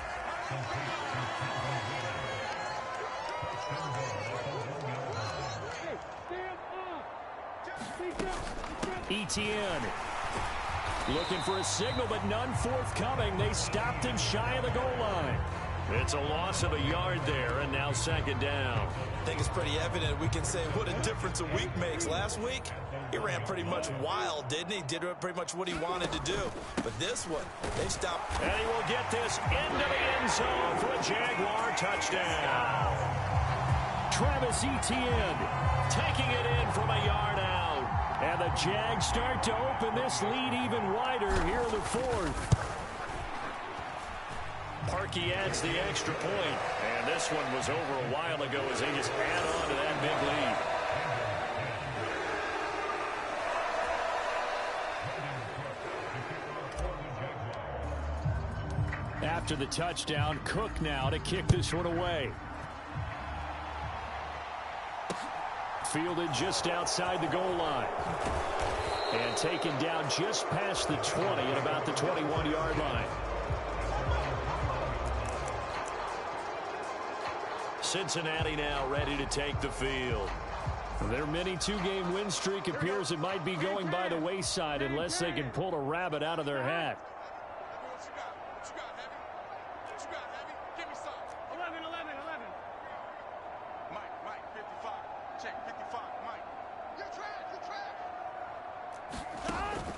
Etienne looking for a signal, but none forthcoming. They stopped him shy of the goal line.
It's a loss of a yard there, and now 2nd down.
I think it's pretty evident. We can say what a difference a week makes. Last week, he ran pretty much wild, didn't he? Did pretty much what he wanted to do. But this one, they stopped.
And he will get this into the end zone for a Jaguar touchdown.
Travis Etienne
Taking it in from a yard out.
And the Jags start to open this lead even wider here in the 4th.
Parkey adds the extra point. And this one was over a while ago as they just add on to that big lead.
After the touchdown, Cook now to kick this one away. Fielded just outside the goal line. And taken down just past the 20 at about the 21-yard line.
Cincinnati now ready to take the field.
Their mini 2-game win streak appears it might be going by the wayside unless they can pull a rabbit out of their hat.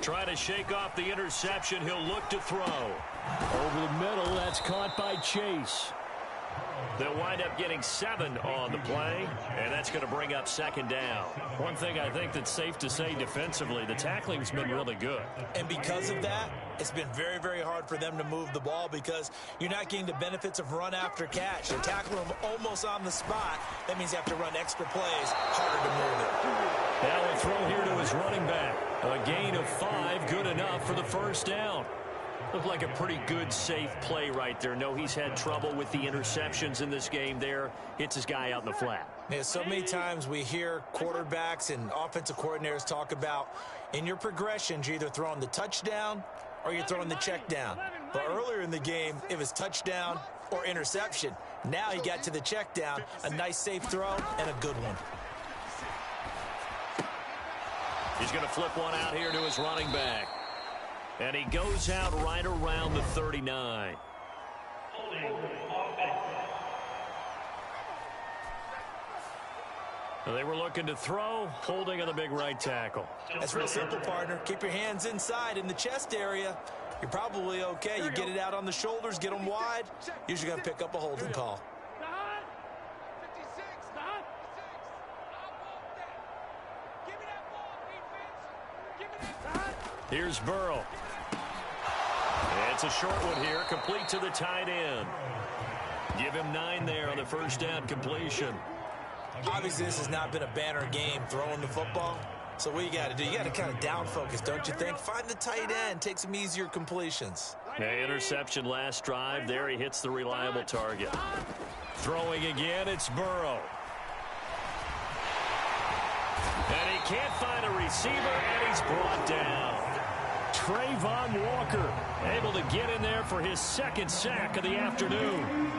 try to shake off the interception. He'll look to throw.
Over the middle, that's caught by Chase.
They'll wind up getting 7 on the play, and that's going to bring up 2nd down.
One thing I think that's safe to say defensively, the tackling's been really good.
And because of that, it's been very, very hard for them to move the ball because you're not getting the benefits of run after catch. They're tackling them almost on the spot. That means you have to run extra plays, harder to move it.
Now a throw here to his running back. A gain of 5, good enough for the 1st down. Looked like a pretty good, safe play right there. No, he's had trouble with the interceptions in this game there. Hits his guy out in the flat.
Yeah, so many times we hear quarterbacks and offensive coordinators talk about in your progressions, you're either throwing the touchdown or you're throwing the check down. But earlier in the game, it was touchdown or interception. Now he got to the check down, a nice safe throw and a good one.
He's going to flip one out here to his running back. And he goes out right around the 39. They were looking to throw, holding on the big right tackle.
That's real simple, partner. Keep your hands inside in the chest area. You're probably okay. You get it out on the shoulders, get them wide. Usually going to pick up a holding call.
Here's Burrow. It's a short one here, complete to the tight end. Give him 9 there on the 1st down completion.
Obviously, this has not been a banner game throwing the football. So what you got to do, you got to kind of down focus, don't you think? Find the tight end, take some easier completions.
Interception last drive. There he hits the reliable target. Throwing again, it's Burrow. And he can't find a receiver, and he's brought down.
Trayvon Walker able to get in there for his 2nd sack of the afternoon.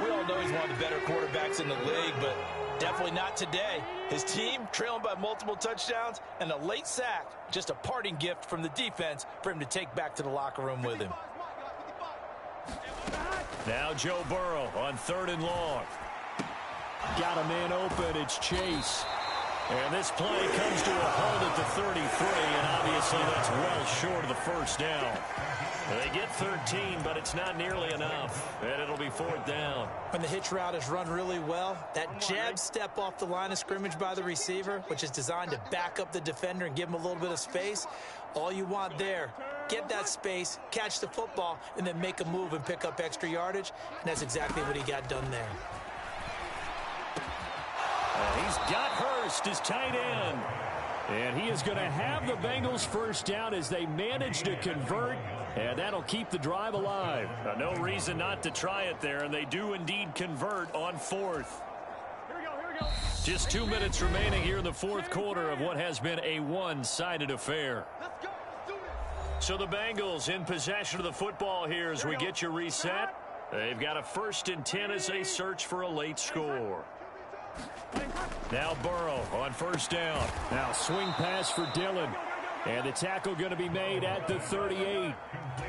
We all know he's one of the better quarterbacks in the league, but definitely not today. His team trailing by multiple touchdowns and a late sack, just a parting gift from the defense for him to take back to the locker room with him.
Now Joe Burrow on 3rd and long.
Got a man open, it's Chase.
And this play comes to a hold at the 33, and obviously that's well short of the 1st down. They get 13, but it's not nearly enough, and it'll be 4th down.
When the hitch route is run really well, that jab step off the line of scrimmage by the receiver, which is designed to back up the defender and give him a little bit of space, all you want there, get that space, catch the football, and then make a move and pick up extra yardage, and that's exactly what he got done there.
He's got Hurst, his tight end.
And he is going to have the Bengals 1st down as they manage to convert, and that'll keep the drive alive.
No reason not to try it there, and they do indeed convert on 4th.
Here we go.
Just 2 minutes remaining here in the 4th quarter of what has been a one-sided affair.
Let's go. Let's do this.
So the Bengals in possession of the football here as we get you reset. They've got a 1st and 10 as they search for a late score.
Now Burrow on 1st down. Now swing pass for Dillon. And the tackle going to be made at the 38.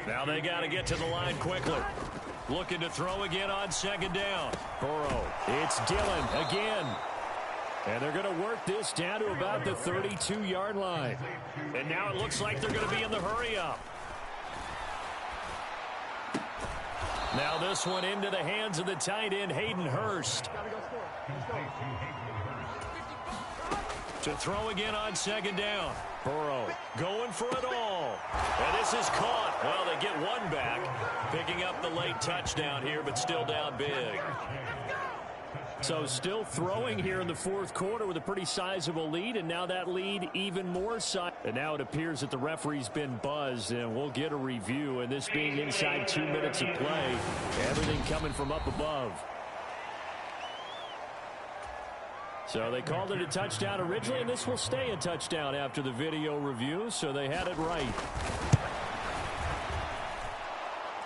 Now they got to get to the line quickly. Looking to throw again on 2nd down.
Burrow. It's Dillon again. And they're going to work this down to about the 32-yard line.
And now it looks like they're going to be in the hurry-up. Now this one into the hands of the tight end, Hayden Hurst. To throw again on 2nd down. Burrow going for it all. And this is caught. Well, they get one back. Picking up the late touchdown here, but still down big.
So still throwing here in the 4th quarter with a pretty sizable lead, and now that lead even more sizable. And now it appears that the referee's been buzzed, and we'll get a review. And this being inside 2 minutes of play, everything coming from up above. So they called it a touchdown originally, and this will stay a touchdown after the video review, so they had it right.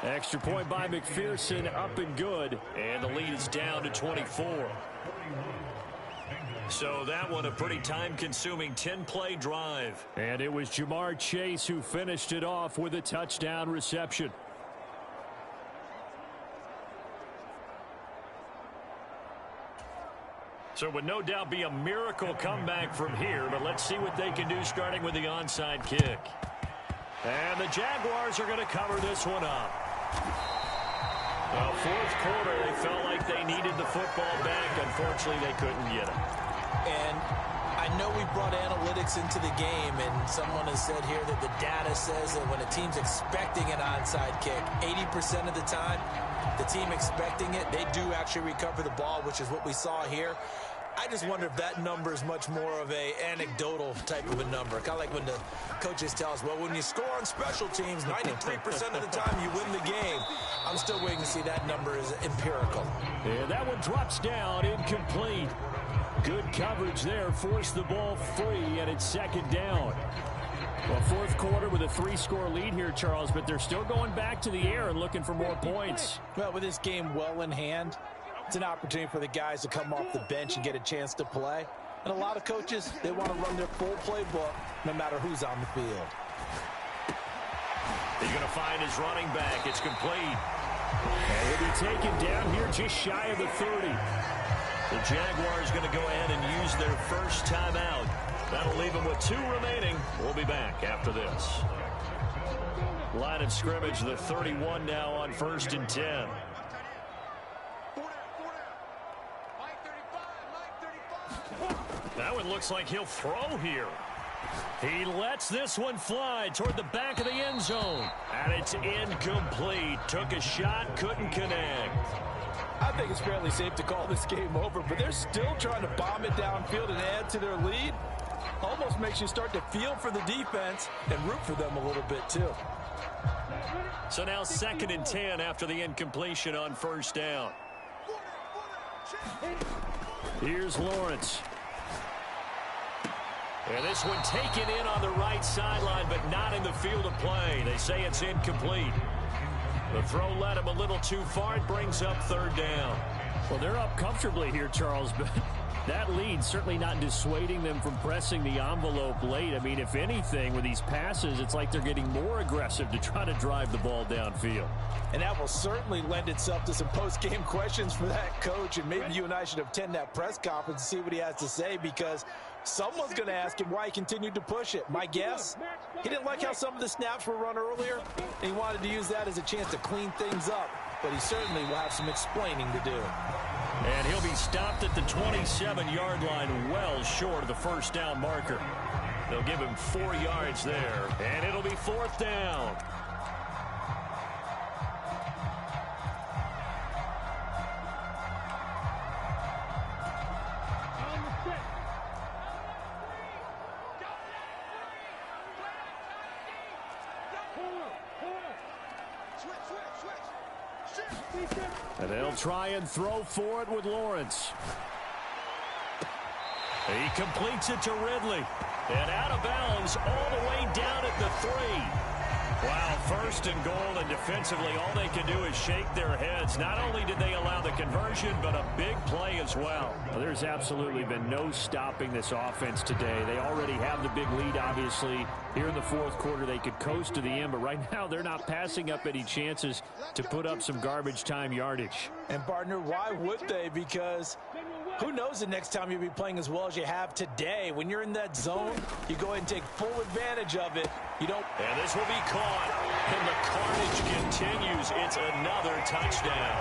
Extra point by McPherson, up and good.
And the lead is down to 24. So that one a pretty time-consuming 10-play drive.
And it was Jamar Chase who finished it off with a touchdown reception.
So it would no doubt be a miracle comeback from here, but let's see what they can do starting with the onside kick. And the Jaguars are going to cover this one up. Well, fourth quarter, they felt like they needed the football back. Unfortunately, they couldn't get it.
And I know we brought analytics into the game, and someone has said here that the data says that when a team's expecting an onside kick, 80% of the time, the team expecting it, they do actually recover the ball, which is what we saw here. I just wonder if that number is much more of a anecdotal type of a number. Kind of like when the coaches tell us, well, when you score on special teams, 93% of the time you win the game. I'm still waiting to see that number is empirical.
Yeah, that one drops down, incomplete. Good coverage there, forced the ball free, and it's second down. Well, fourth quarter with a 3-score lead here, Charles, but they're still going back to the air and looking for more points.
Well, with this game well in hand, it's an opportunity for the guys to come off the bench and get a chance to play. And a lot of coaches, they want to run their full playbook no matter who's on the field.
He's going to find his running back. It's complete.
And he'll be taken down here just shy of the 30.
The Jaguars going to go ahead and use their first timeout. That'll leave them with 2 remaining. We'll be back after this. Line of scrimmage, the 31 now on 1st and 10. That one looks like he'll throw here. He lets this one fly toward the back of the end zone. And it's incomplete. Took a shot, couldn't connect.
I think it's fairly safe to call this game over, but they're still trying to bomb it downfield and add to their lead. Almost makes you start to feel for the defense and root for them a little bit too.
So now 2nd and 10 after the incompletion on 1st down.
Here's Lawrence.
And this one taken in on the right sideline, but not in the field of play. They say it's incomplete. The throw led him a little too far. It brings up 3rd down.
Well, they're up comfortably here, Charles, but that lead certainly not dissuading them from pressing the envelope late. I mean, if anything, with these passes, it's like they're getting more aggressive to try to drive the ball downfield.
And that will certainly lend itself to some post-game questions for that coach, and maybe you and I should attend that press conference and see what he has to say, because someone's going to ask him why he continued to push it. My guess, he didn't like how some of the snaps were run earlier, and he wanted to use that as a chance to clean things up, but he certainly will have some explaining to do.
And he'll be stopped at the 27-yard line, well short of the 1st down marker. They'll give him 4 yards there, and it'll be 4th down.
And they'll try and throw for it with Lawrence.
He completes it to Ridley. And out of bounds all the way down at the 3. Wow, 1st and goal, and defensively all they can do is shake their heads. Not only did they allow the conversion, but a big play as well.
Well, there's absolutely been no stopping this offense today. They already have the big lead, obviously. Here in the 4th quarter, they could coast to the end, but right now they're not passing up any chances to put up some garbage time yardage.
And, partner, why would they? Because who knows the next time you'll be playing as well as you have today. When you're in that zone, you go ahead and take full advantage of it. You don't.
And this will be caught. And the carnage continues. It's another touchdown.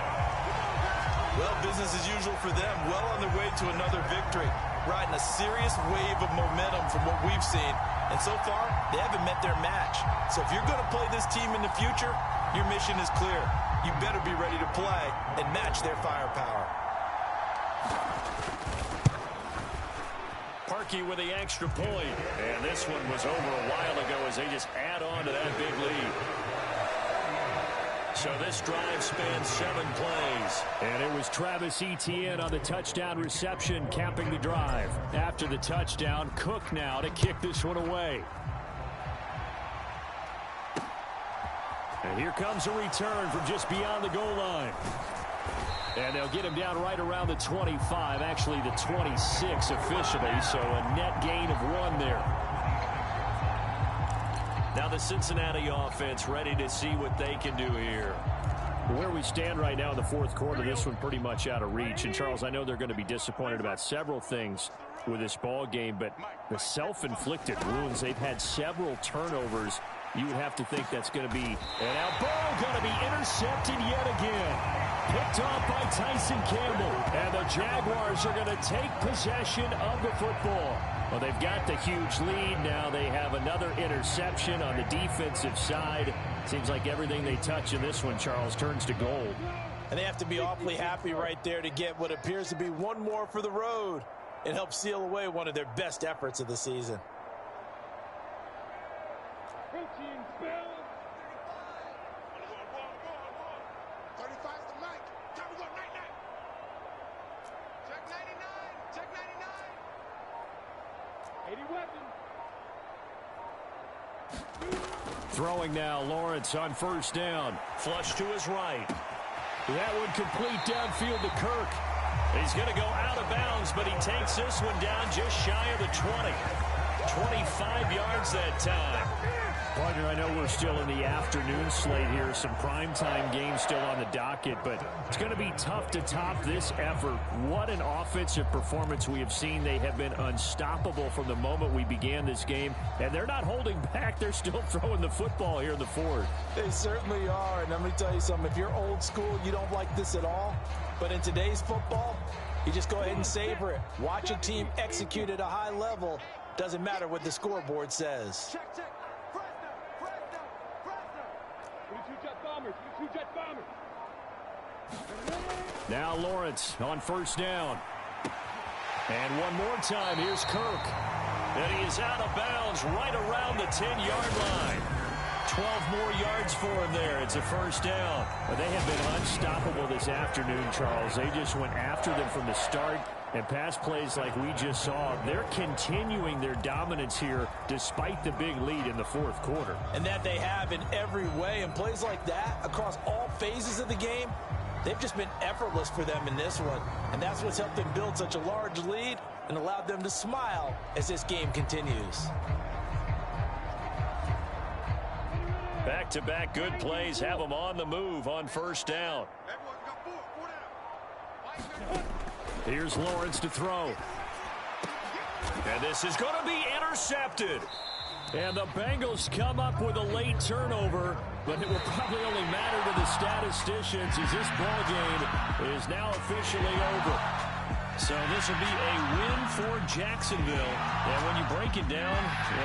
Well, business as usual for them. Well on their way to another victory. Riding a serious wave of momentum from what we've seen. And so far, they haven't met their match. So if you're going to play this team in the future, your mission is clear. You better be ready to play and match their firepower.
Parkey with the extra point. And this one was over a while ago as they just add on to that big lead. So this drive spans 7 plays.
And it was Travis Etienne on the touchdown reception capping the drive. After the touchdown, Cook now to kick this one away. And here comes a return from just beyond the goal line. And they'll get him down right around the 25, actually the 26 officially, so a net gain of 1 there.
Now the Cincinnati offense ready to see what they can do here.
Where we stand right now in the 4th quarter, this one pretty much out of reach. And, Charles, I know they're going to be disappointed about several things with this ball game, but the self-inflicted wounds, they've had several turnovers you would have to think that's going to be. And now Burrow going to be intercepted yet again. Picked off by Tyson Campbell. And the Jaguars are going to take possession of the football. Well, they've got the huge lead. Now they have another interception on the defensive side. Seems like everything they touch in this one, Charles, turns to gold.
And they have to be awfully happy right there to get what appears to be one more for the road and help seal away one of their best efforts of the season.
Throwing now, Lawrence on first down. Flush to his right. That one complete downfield to Kirk. He's going to go out of bounds, but he takes this one down just shy of the 20. 25 yards that time. Partner, I know we're still in the afternoon slate here. Some primetime games still on the docket, but it's going to be tough to top this effort. What an offensive performance we have seen. They have been unstoppable from the moment we began this game, and they're not holding back. They're still throwing the football here in the fourth.
They certainly are, and let me tell you something. If you're old school, you don't like this at all. But in today's football, you just go ahead and savor it. Watch a team execute at a high level. Doesn't matter what the scoreboard says.
Check. Two jet bombers.
Now Lawrence on first down. And one more time, here's Kirk. And he is out of bounds right around the 10-yard line. 12 more yards for him there. It's a first down. But they have been unstoppable this afternoon, Charles. They just went after them from the start. And pass plays like we just saw, they're continuing their dominance here despite the big lead in the fourth quarter.
And that they have in every way. And plays like that across all phases of the game, they've just been effortless for them in this one. And that's what's helped them build such a large lead and allowed them to smile as this game continues.
Back-to-back good plays have them on the move on first down.
Here's Lawrence to throw.
And this is going to be intercepted.
And the Bengals come up with a late turnover, but it will probably only matter to the statisticians as this ball game is now officially over. So this will be a win for Jacksonville. And when you break it down,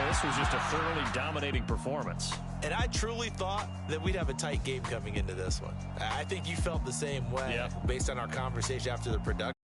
this was just a thoroughly dominating performance.
And I truly thought that we'd have a tight game coming into this one. I think you felt the same way based on our conversation after the production.